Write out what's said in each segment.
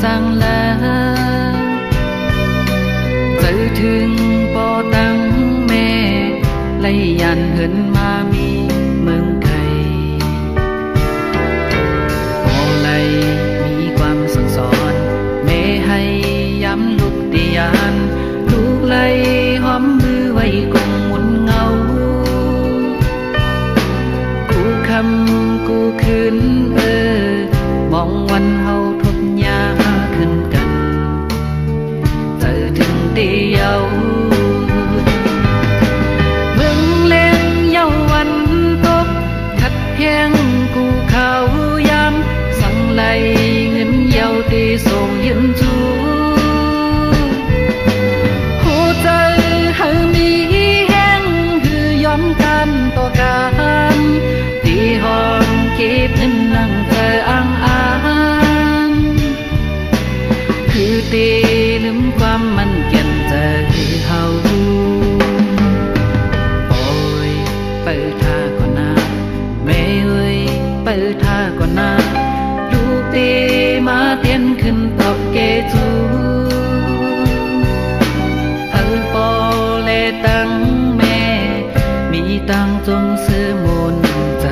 จังแล้วเจอถึงปอตังแม่ไล่ยันเหินมามีเมืองไทยพอไล่มีความสั่งสอนแม่ให้ย้ำลูกเตียนลูกไล่หอมมือไว้กงหมุนเงากูคำกูคืนมองวันเฮาทบยาขึ้นกันเธอถึงเดียวเบิ่งเล่นเยาวันตกขัดแย้งกูเขายามสั่งไล่เงินเยาตีส่งยืนจูหัวใจเฮามีแห้งคือยอมกันต่อกันตีห้องเก็บเงินนั่งเธออ้างคือตีลืมความมันเก็นใจเฮาโอ้ยเปิดท่าก่อนนะแม่เอ้ยเปิดท่าก่อนนะลูกตีมาเตียนขึ้นตอกเกจูปอเลตังแม่มีตังจงซื้อมนใจ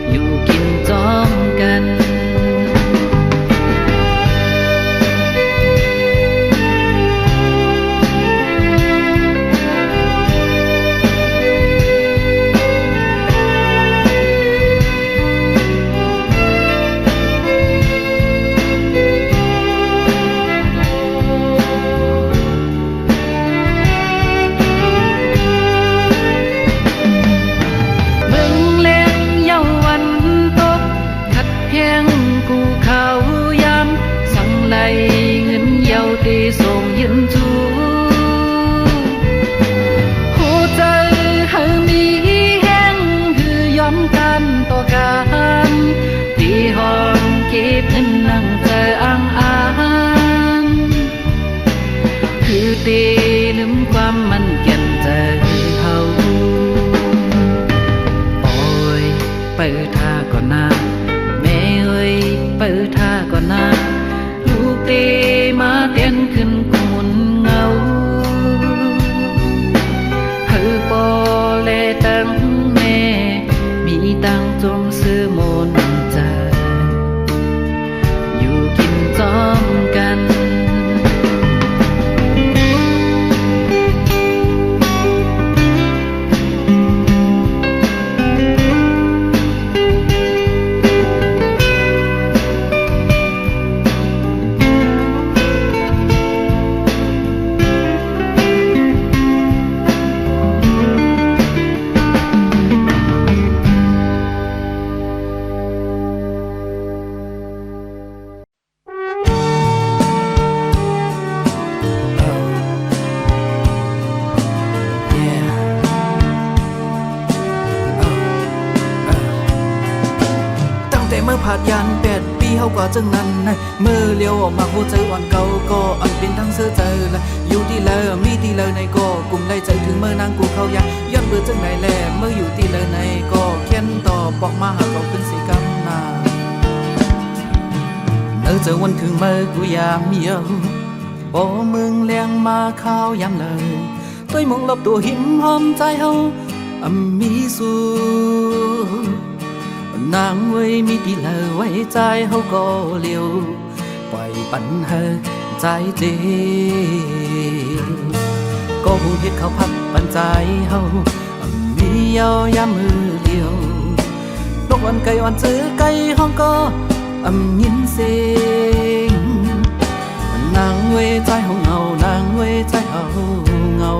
อยู่กินจอมกันตีส่งยืนจูหัวใจเฮามีแห้งคือยอมกันต่อกันตีห้องเก็บเงินนั่งเธออ้างคือตีลืมความมันเก็นใจเฮาโอ้ยเปิดท่าก่อนนะแม่เอ้ยเปิดท่าก่อนนะลูกตีมาเตียนขึ้นกุมุนเงาเฮอปอเลตังแม่มีตังจงซื้อมนใจอยู่กินจอมกันเมื่อผ่านยัน8 ปีเขาก็จังนั้นเมื่อเลี้ยวออกมาหัวใจอ่อนเก่าก็อันเป็นทั้งเสื้อเจอละอยู่ที่เลอมีที่เลอในก็กลุ่มไล่ใจถึงเมื่อนางกูเขาอยากย้อนเบื่อจังไหนแลเมื่ออยู่ที่เลอในก็เขียนต่อบอกมาหาเขาเป็นสีกำนาเมื่อเจอวันถึงเมื่อกูยามเมียวบ่เมืองแรงมาข้าวยามเลยต้วยมองลบตัวหิมหอมใจเฮามีสู้นางไว้มีที่เลอไว้ใจเฮาก็เลี้ยวปล่อยปันเฮอใจเจก็หูเฮ็ดเขาพับปันใจเฮามียายามมือเลี้ยวนกวันไก่อ่อนซื้อไก่ห้องก็ยินเสียงนางไว้ใจเฮาเงานางไว้ใจเฮาเงา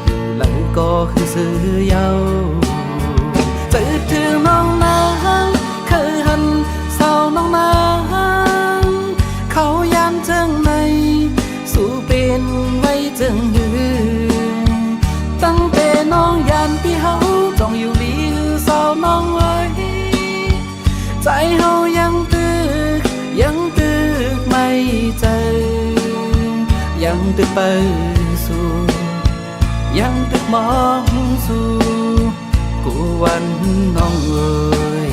อยู่เลยก็คือซื้อยาวจะถือน้องนางเคยหันเศร้าน้องนางเขายามเจิงในสู่เป็นไว้เจิงยืนตั้งแต่น้องยานพี่เฮาจ้องอยู่ลีเศร้าน้องไว้ใจเฮายังตึกไม่เจอยังตึกไปสู่ยังตึกมองสู่กูวันน้องเอ๋ย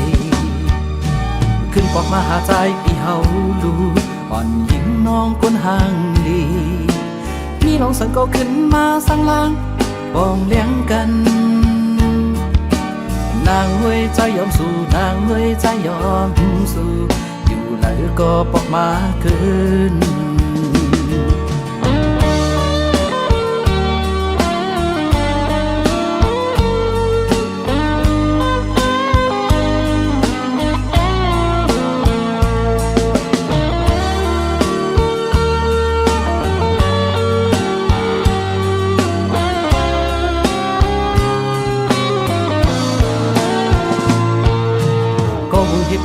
ขึ้นปอ อกมาหาใจพี่เฮาดูอ่อนยิงน้องก้นห่างลีมีลองสังก็ขึ้นมาสังลางปองเลี้ยงกันนางเว้ยใจยอมสู้นางเว้ยใจยอมสู้อยู่แล้วก็ปอกมาคืน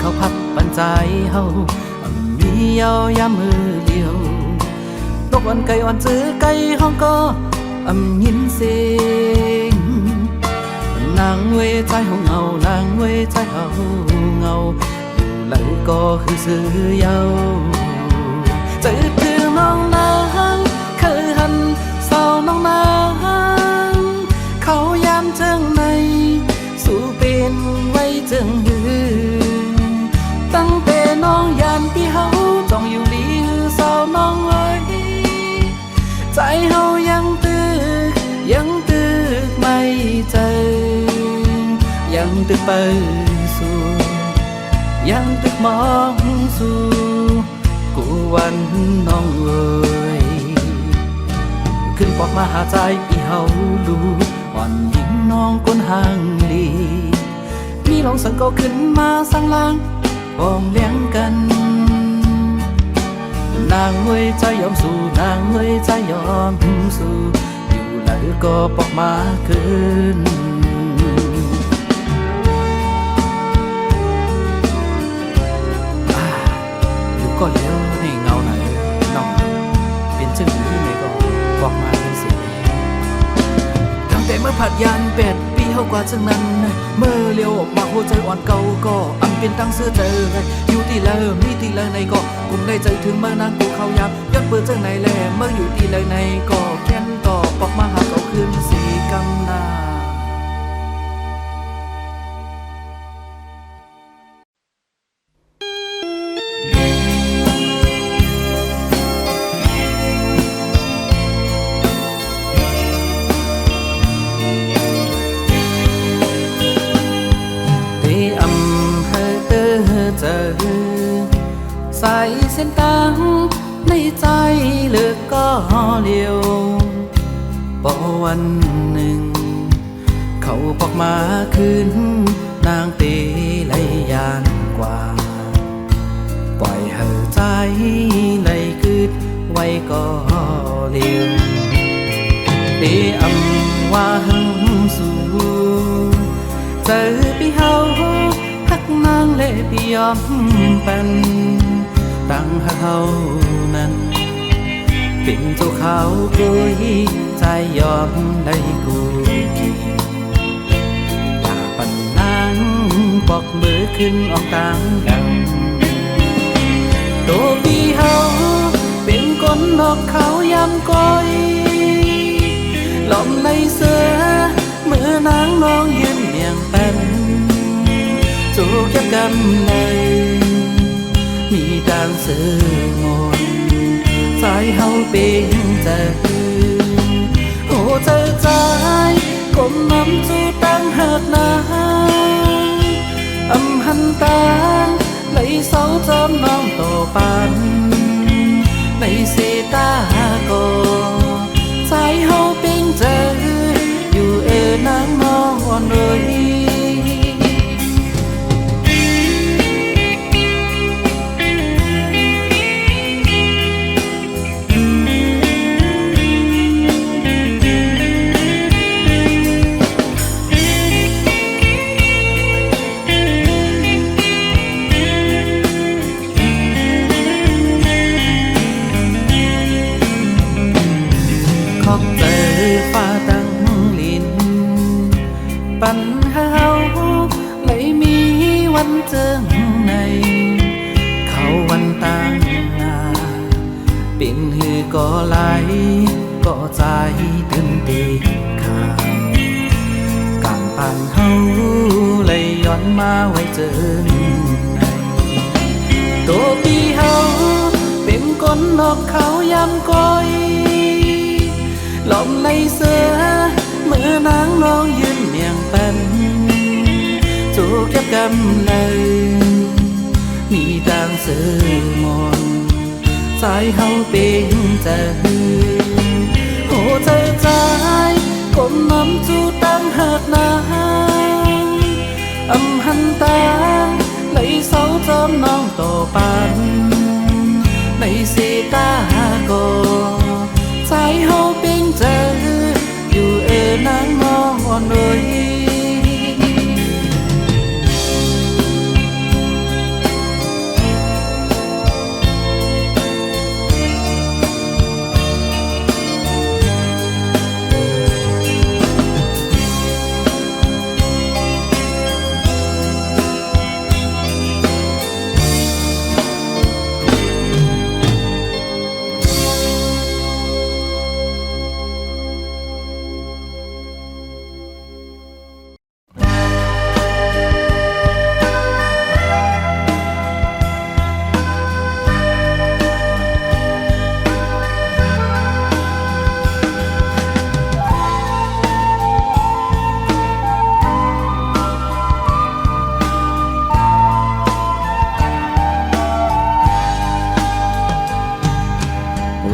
เขาพับปันใจเฮามีเยาวยามมือเดียวตกวันไก่อ่อนจื้อไก่ห้องก็ยินเสียงนางเวใจห้องเงานางเวใจเฮาเงาอยู่แล้วก็คือซื้อเยาจื้อคือน้องนางเคยหันเศร้าน้องนางเขายามเจิงในสู่เป็นไว้เจิงหือตั้งแต่น้องยานพี่เฮาจ้องอยู่ลีหือสาวน้องเอ้ยใจเฮายังตึกไม่เจอยังตึกไปสู่ยังตึกมองสู่กูวันน้องเอ้ยขึ้นปอกมาหาใจพี่เฮาดูอ่อนยิงน้องก้นห่างลีมีลองสังก็ขึ้นมาสังลางปองเลี้ยงกันนางเว้ยใจยอมสู้นางเว้ยใจยอมสู้อยู่แล้วก็ปอกมาคืนอยู่ก็แล้วในเงาไหนน้องเป็นจึงที่ไหนก็บอกมาเป็นสิตั้งแต่เมื่อผัดยาน8 ปีเฮากว่าจังนั้นเมื่อเลี้ยวออกมาหัวใจอ่อนเก่าก็เป็นตั้งเสื้อเจออยู่ที่แล้วมีที่แล้วในก็กุมได้ใจถึงเมื่อนางกูเขายับยอดเปิดจังไหนแลเมื่ออยู่ที่แล้วในก็แค้นต่อปอกมาหาเขาคืนสีกำนาใส่เส้นตางในใจเลือกก็เลี้ยวพอวันหนึ่งเขาปอกมาคืนนางตีไหลยานกว่าปล่อยเห่อใจไหลคืดไว้ก็เลี้ยวตีว่าหึงสู่เจอพี่เฮาฮักนางเล่พี่ยอมเป็นตั้งเฮานั้นเป็นเจ้าเขากุยใจยอมได้กูกี่ตาปันนางบอกมือขึ้นออกต่างดังตัวพี่เฮาเป็นคนนอกเขายำก้อยหล่อมในเสือมือนางน้องยืนเมียงเป็นจูบยับกำเลยมีดังสื่องอนใจเฮาเป็นเจอโอ้เจอใจก้มน้ำจูตั้งหักนาหันตาไหลเสาจอมน้องโตปันในเสตาโกใจเฮาเป็นเจออยู่นางน้องวันเลยปัญหาเลยมีวันเจิงในเขาวันต่างหน้าเป็นหือก็ไหลก็ใจเต็มตีขาการปันเฮาเลยย้อนมาไว้เจิงใน ตัวปีเฮาเป็นก้นนอกเขายำก้อยลมในเสือเมื่อนางน้องยืนเมียงเป็นจูเก็บกำเลยมีดังเสือมอนสายเฮาเป็นจะหือโหใจใจกลมน้ำจูตั้งหักนางหันตาไหลเสาจอมน้องต่อปันในเสตากอสายเฮาเป็นเจออยู่นางนอนเลย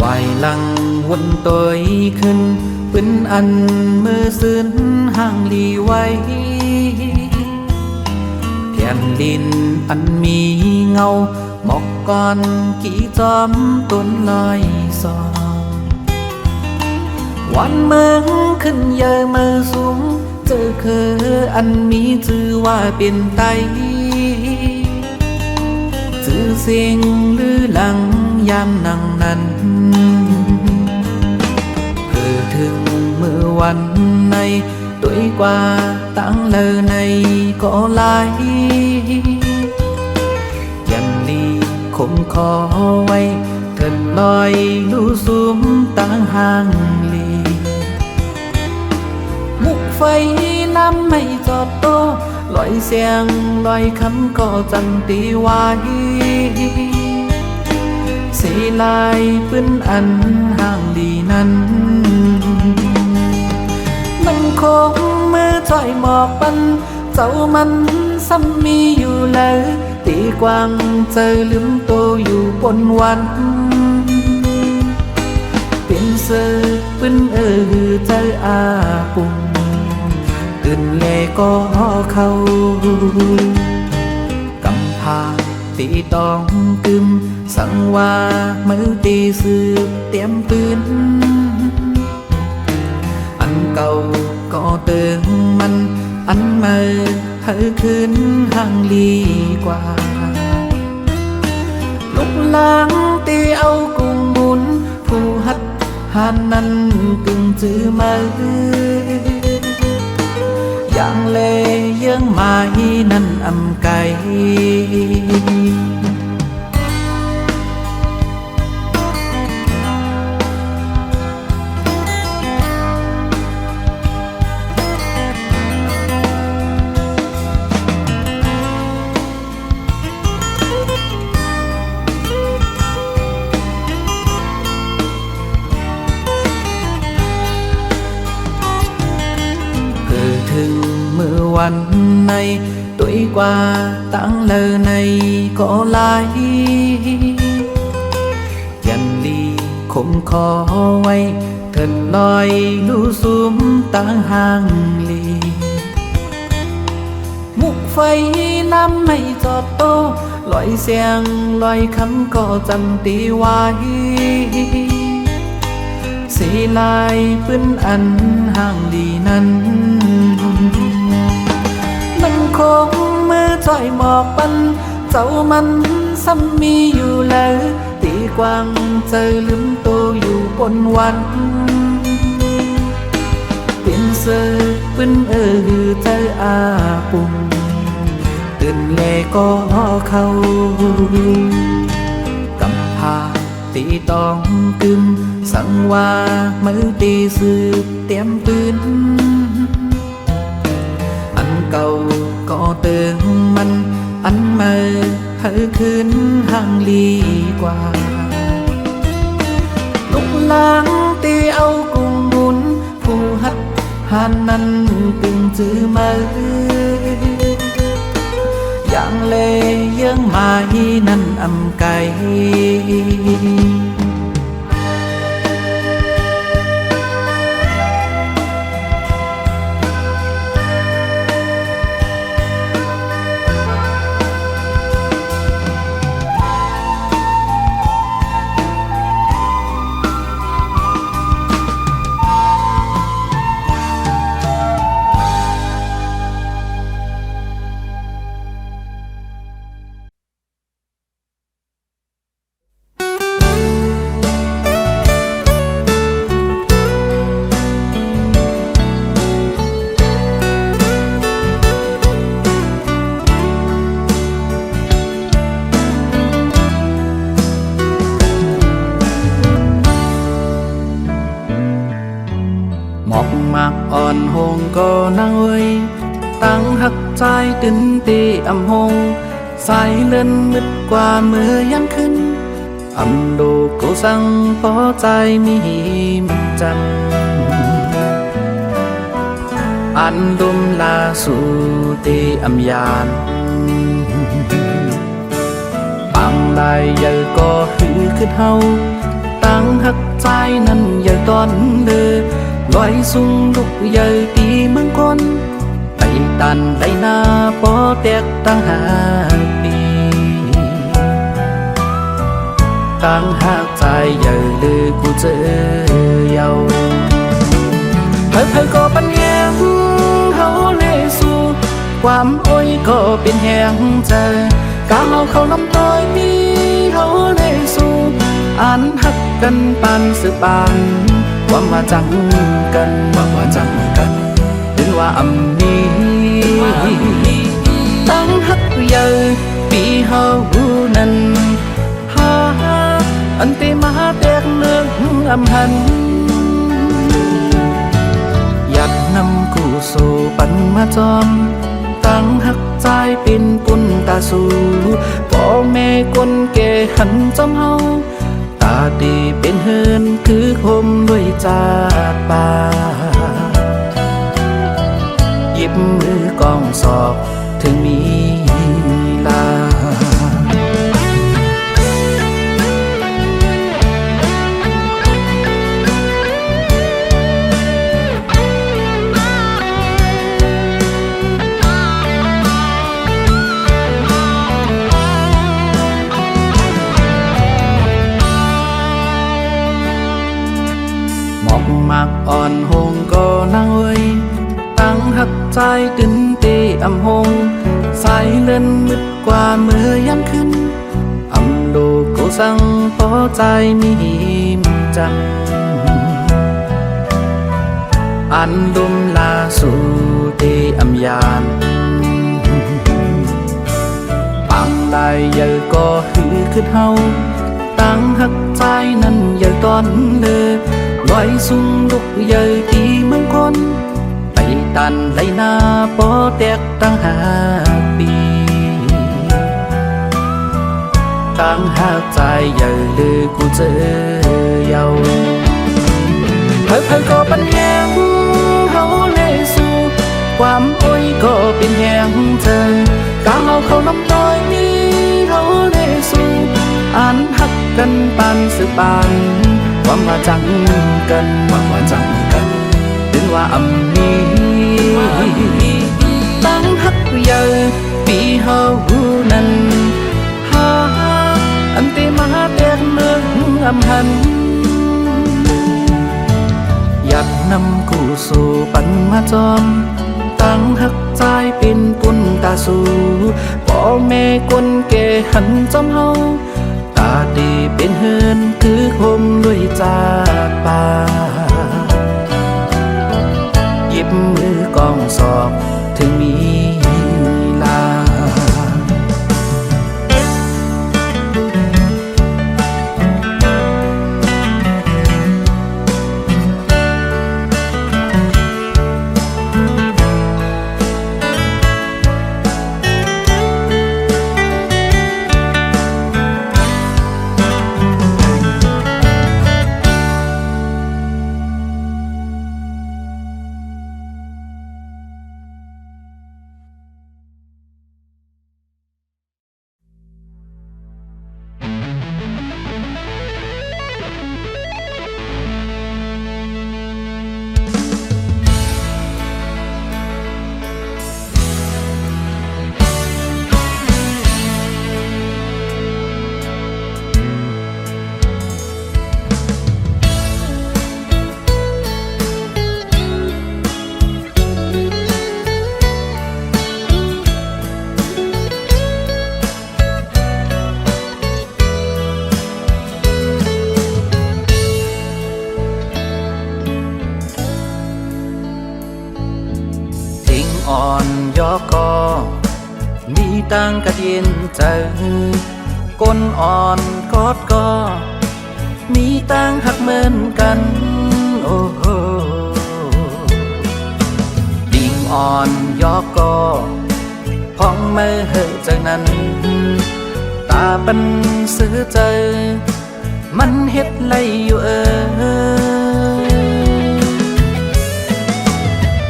วายหลังวนตัวขึ้นปืนอันมือซื้นห่างลีไว้แผ่นดินอันมีเงาหมอกก่อนกี่จอมต้นลอยซองวันเมืองขึ้นเยอะมือสูงเจอคืออันมีชื่อว่าเป็นไตชื่อเสียงลือหลังยามนั่งนั้นเพื่อถึงเมื่อวันในตัวกว่าตั้งเลอในก็ลายยันลีคงขอไว้เถินลอยดูสูมตั้งห่างลีมุกไฟน้ำไม่จอดโตลอยเสียงลอยคำก็จังตีไว้สีลายปืนอันห่างลีนั้นมันคงมือจ่อยหมอกปันเจ้ามันซ้ำมีอยู่แล้วตีกวางเจอลืมโตอยู่บนวันเป็นเสือปืนเจออาปุ่มตื่นแลก็เข้ากำพาตีตองกึมสั่งว่ามือตีสืบเตรียมปืนอันเก่าก็เติมมันอันใหม่ให้ขึ้นห่างลีกว่าลุกล้างตีเอากุ้งบุญผู้หัดหานนั้นกึ่งจื้อมืออย่างเลยังไม้นั้นอำไกถึงเมื่อวันในตัวกว่าตั้งเลอในก็ลายยันลีคงขอไว้เถินลอยดูสูมตั้งห่างลีมุกไฟน้ำไม่จอดโตลอยเสียงลอยคำก็จำตีไว้สีลายปืนอันห่างลีนั้นมันคงมือจ่อยหมอกปันเจ้ามันซ้ำมีอยู่แล้วตีกวางเจอลืมโตอยู่บนวันเป็นเสือปืนเจออาปุ่มตื่นแลก็เข้ากำพาตีตองกึมสั่งว่ามือตีสืบเตรียมปืนอันเก่าก็เติมมันอันใหม่ให อคืนห่างลีกว่าลุกล้างตีเอากุ้งบุญผู้ฮัดหานนั้นตึงจื้อมาอย่างเลเยื่องไม้นั้นอำไกหมอกมากอ่อนหงก็นางเวยตั้งหักใจตื่นตีอำหงสายเลื่อนมืดกว่าเมื่อยังขึ้นอำดูกูสั่งพอใจมีมจันอันดุมลาสู่ตีอำยานปังลายใหญ่ก็หือขึ้นเฮาตั้งหักใจนั้นใหญ่ตอนเดือลอยสูงลุกใหญ่ตีเมืองคนไปตันได้หน้าปอแตกตั้งหาปีตั้งหากใจใหญ่ลือกูเจอเยาเผยก็ปัญญาเฮาเลสู่ความโอ้ยก็เป็นแหงใจกาเขาน้ำต้อยมีเฮาเลสู่อันหักกันปานสืบปานความว่าจังกันถึงว่าอำนี้ตั้งหักใหญ่ปีเฮานั้นหาอันตีมาแตกเลือกอำหันหยัดนำกูสู่ปันมาจอมตั้งหักใจเป็นปุ่นตาสู่พ่อแม่คนแก่หันจอมเฮาตาดีเป็นเฮือนคือคมด้วยจาดป่าหยิบมือกองศอกถึงมีลาหมากอ่อนหงก็นางเวยตั้งหักใจตื่นตีอำหงสายเลื่อนมืดกว่าเมื่อยันขึ้นอำดูกูสั่งพอใจมีมจันอันดุมลาสู่ตีอำยานปังได้ใหญ่ก็หือขึ้นเฮาตั้งหักใจนั้นใหญ่ตอนเลือลอยสูงลุกใหญ่ตีเมืองคนไปตันไหลหน้าปอแตกตั้งหาปีตั้งหากใจใหญ่ลือกูเจอเยาเผยก็ปัญญาเฮาเลสู่ความโอ้ยก็เป็นแหงเธอกาเขาน้ำต้อยมีเฮาเลสู่อันหักกันปานสืบปานความว่าจังกันถึงว่าอำนี้ตั้งหักใหญ่ปีเฮานั้นหาอันตีมาแตกเลือกอำหันหยัดนำกูสู่ปันมาจอมตั้งหักใจเป็นปุ่นตาสู่พ่อแม่คนแก่หันจอมเฮาตาดีเป็นเฮือนคือคมด้วยจาดป่าหยิบมือกองศอกถึงมีลา ต่างกัดเย็นเจอก้นอ่อนกอดก็มีต่างหักเหมือนกันโอ้โหดิ่งอ่อนยอกก็พ้องมือเหอะจากนั้นตาปันซื้อเจอมันเฮ็ดไรอยู่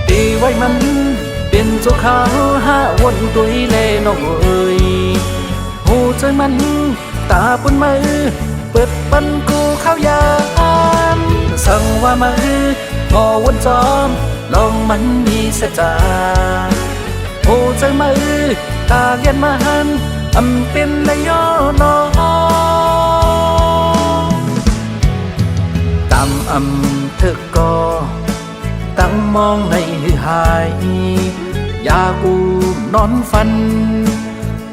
ตีไว้มันเป็นเจ้าขาวห้าวนตุยเล่นกเอ้ยหูใจมันตาปนมือเปิดปันกูเข้ายามสั่งว่ามืองอวนจอมลองมันมีเสจาหูใจมือตาเลียนมาหันอำเป็นเลยย่อนอตามอำเธอก็ตั้งมองในหายยากูนอนฟัน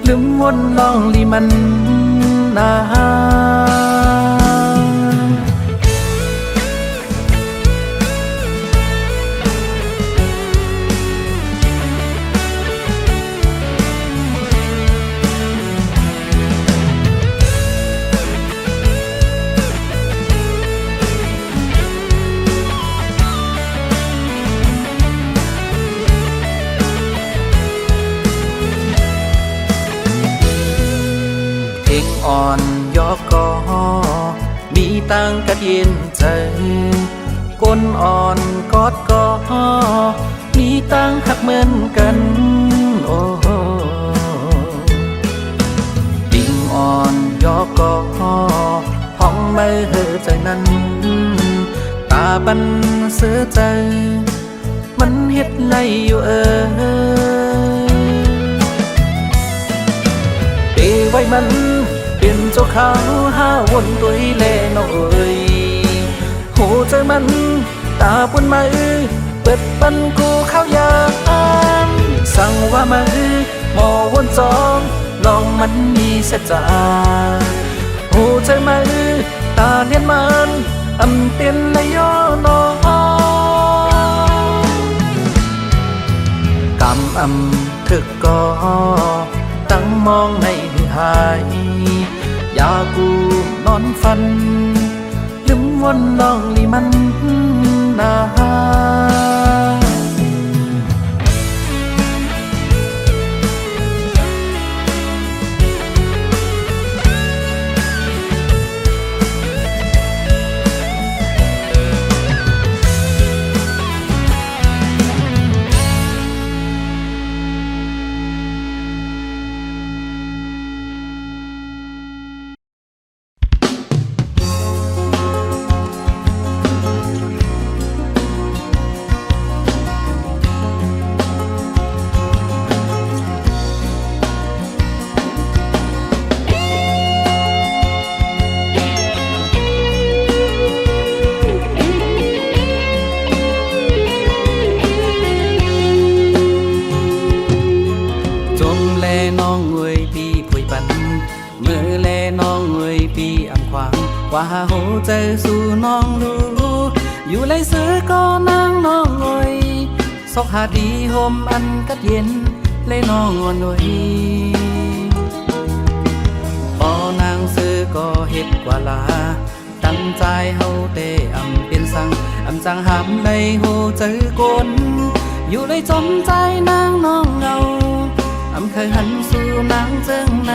ลืมวนลองลีมันนาอ่อนยอกก็มีต่างกัดเย็นใจก้นอ่อนกอดก็มีต่างหักเหมือนกันโอ้ดิ่งอ่อนยอกก็พ้องไม่เหอใจนั้นตาปันเสือใจมันเฮ็ดไรอยู่ตีไว้มันเป็นเจ้าขาวห้าวนตุยเล่นเอ้ยหูใจมันตาปนมือเปิดปันกูเข้ายามสั่งว่ามือหมอวนจอมลองมันมีเสจาหูใจมือตาเลียนมันอำเป็นเลยย่อนอกำอำถึกก็ตั้งมองในหายยากูนอนฟันลืมวนลองลีมันนาว่าโหใจสู่น้องรู้อยู่ไรซื้อก็นางน้องงอยซอกหาดีโฮมอันกัดเย็นเลยน้องหน่อยปอนางซื้อก็เฮ็ดกว่าลาตั้งใจเฮาเตอำเป็นสังอำจังหามในโหใจกนอยู่ไรจมใจนางน้องเงาอำเคยหันสู่นางเจิงใน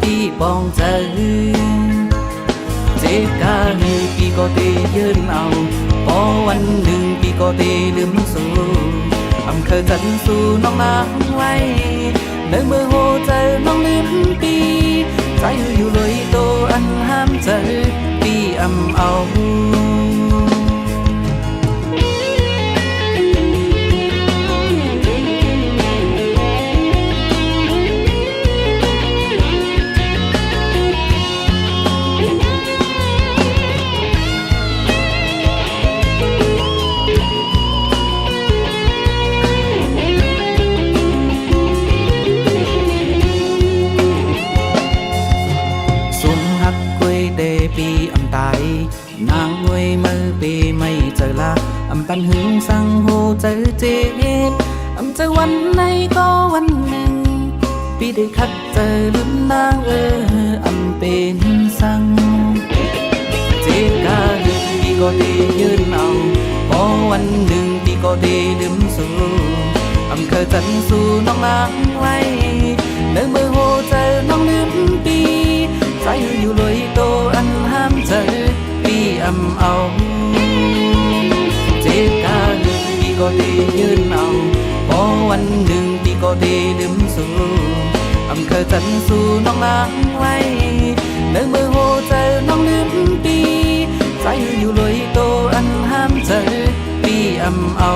ที่ปองใจเจ็บกาให้พี่ก็เตยืนเอาพอวันหนึ่งพี่ก็เตลืมสู่อำเคยกันสู่น้องนางไว้ในเมื่อโหใจน้องลืมปีใจอยู่เลยโตอันห้ามใจพี่อำเอาปีอำตายนางงวยมือปีไม่เจอละอำปันหึงสั่งโหเจอเจ็บอำเจอวันไหนก็วันหนึ่ง พี่ได้คัดเจอลืมนางอำเป็นสังเจ็บกาลืมพี่ก็ได้ยืนเอาพอวันหนึ่งพี่ก็ได้ลืมสู่อำเคยจันสู่น้องนางไว้เนื้อมือโหเจอน้องลืมปีใจอยู่ลอยโตอันห้ามเจอปีอำเอาเจ็บกาลืมพี่ก็ได้ยืนเอาพอวันหนึ่งพี่ก็ได้ลืมสู่อำเคยจันสู่น้องนางไว้เนื้อมือโหเจอน้องลืมปีใจอยู่ลอยโตอันห้ามเจอปีอำเอา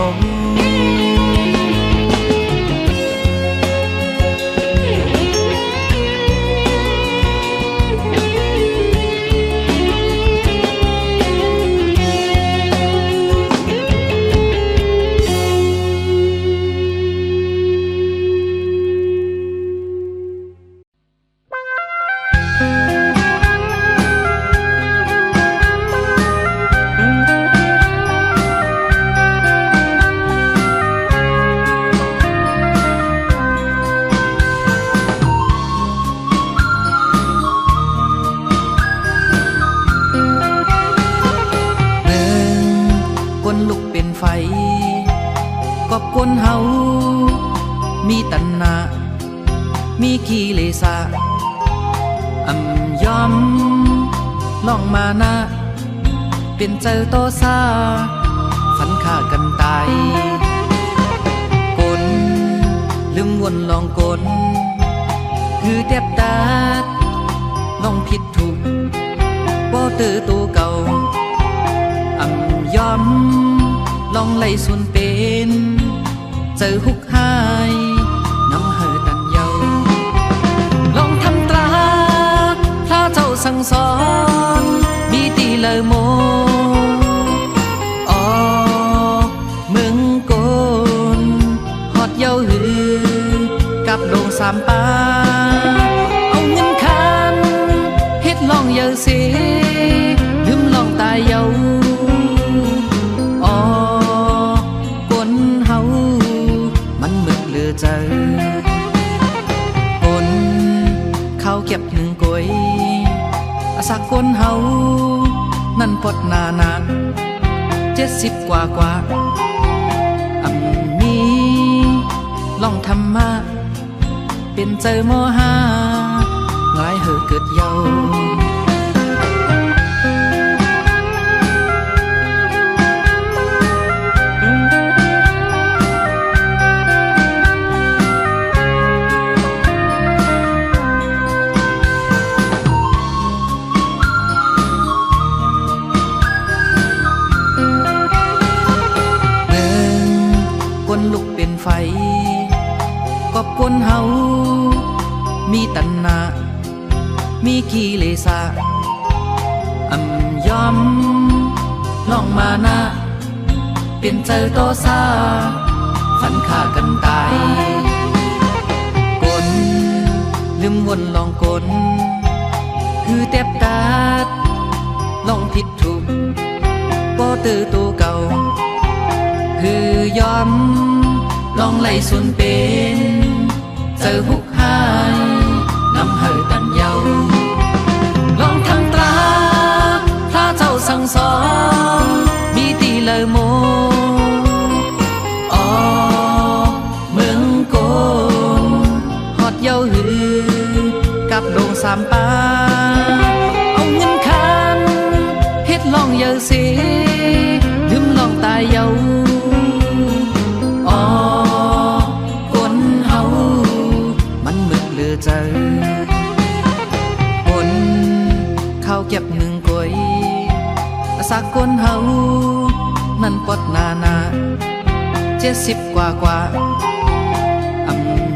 ลุกเป็นไฟกอบกวนเฮามีตัณหามีกิเลสยอมลองมานะเป็นเจอโตซาฝันฆ่ากันตายกลลืมวนลองกลคือเจ็บตาลองผิดถูกบ่เตอตัวเก่ายอมลองไล่ส่วนเป็นเจอหุกหายน้ำเหือตันเยาลองทำตราพระเจ้าสั่งสอนมีตีเลยโมอ๋อเมืองโกนฮอดเย้าหือกับโดงสามปาเอาเงินคันเฮ็ดลองเยาสิลืมลองตายเยาเจอกนเข้าเก็บหนึ่งกวยอาศักกนเฮานั่นปดนา70 กว่ามีลองทำมาเป็นเจอมห้าหลายเหอเกิดเยาลุกเป็นไฟกอบกวนเฮามีตัณหามีกิเลสยอมลองมานะเป็นเจอโตซาฝันฆ่ากันตายกลลืมวนลองกลคือเต็บตาลองผิดถูกบ่เตอตัวเก่าคือยอมลองไล่ส่วนเป็นเจอหุกหายน้ำเหือตันเยาลองทำตราพระเจ้าสั่งสอนมีตีเลยโมอ๋อเมืองโกนฮอดเย้าหือกับโดงสามปาเอาเงินคันเฮ็ดลองเยาสิลืมลองตายเยาเจอกนเข้าเก็บหนึ่งกวยอาศักกนเฮานั่นปดนา70 กว่า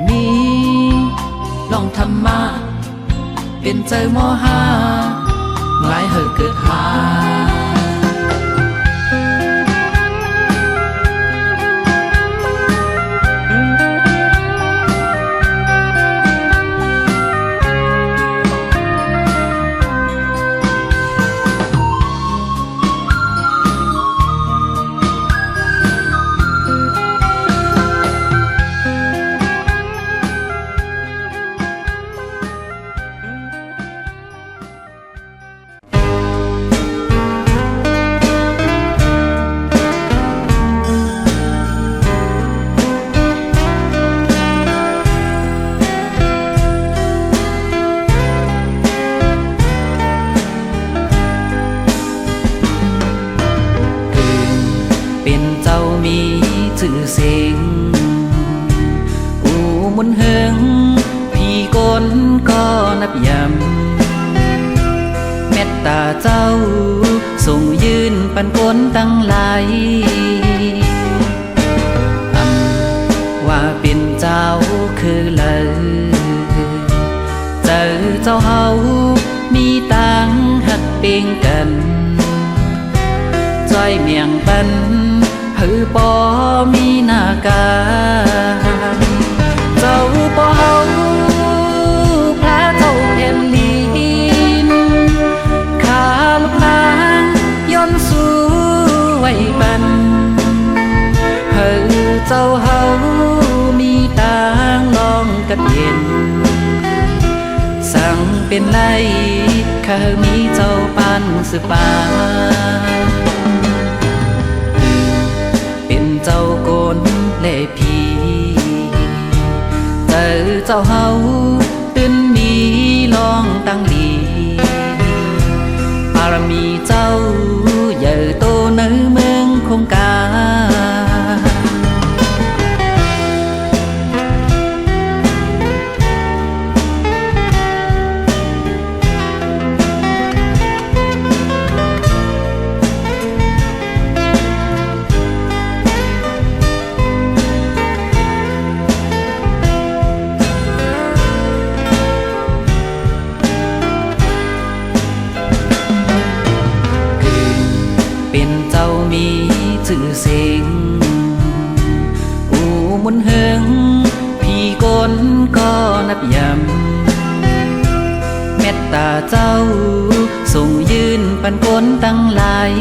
มีลองทำมาเป็นเจอมห้าหลายเหอเกิดหา บยำเมตตาเจ้าส่งยืนปันกนตั้งหลายว่าเป็นเจ้าคือเลยเจอเจ้าเฮามีตังหักเปียงกันจ้อยเมียงปันหือปอมีหน้ากาเจ้าปอเฮาพระเจ้าแผ่นลินขาลูกนางย้อนสู้ไว้ปันหือเจ้าเฮามีตังลองกัดเย็นสั่งเป็นไรข้ามีเจ้าปันสืบปาเป็นเจ้าโกนเล่พีเจอเจ้าเฮาตื่นมีลองตั้งดีบารมีเจ้าใหญ่โตในเมืองคงกาเป็นเจ้ามีชื่อเสียงอูมุนเฮงพี่กนก็นับยำเมตตาเจ้าส่งยืนปันกนตั้งหลาย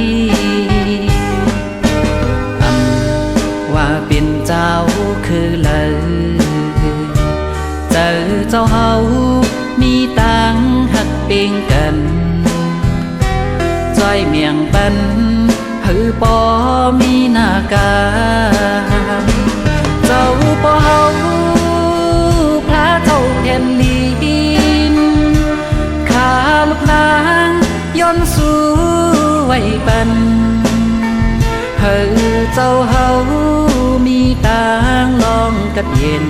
ว่าเป็นเจ้าคือเลยเจอเจ้าเฮามีตังหักเปียงกันจ้อยเมียงปันหือปอมีหน้ากาเจ้าปอเฮาพระเจ้าแผ่นลินขาลูกนางย้อนสู้ไว้ปันหือเจ้าเฮามีตังลองกัดเย็น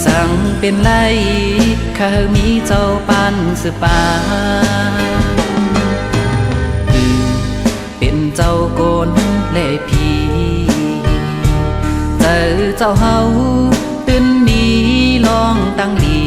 สั่งเป็นไรข้ามีเจ้าปันสืบปาเป็นเจ้าโกนเล่พีเจอเจ้าเฮาตื่นมีลองตั้งดี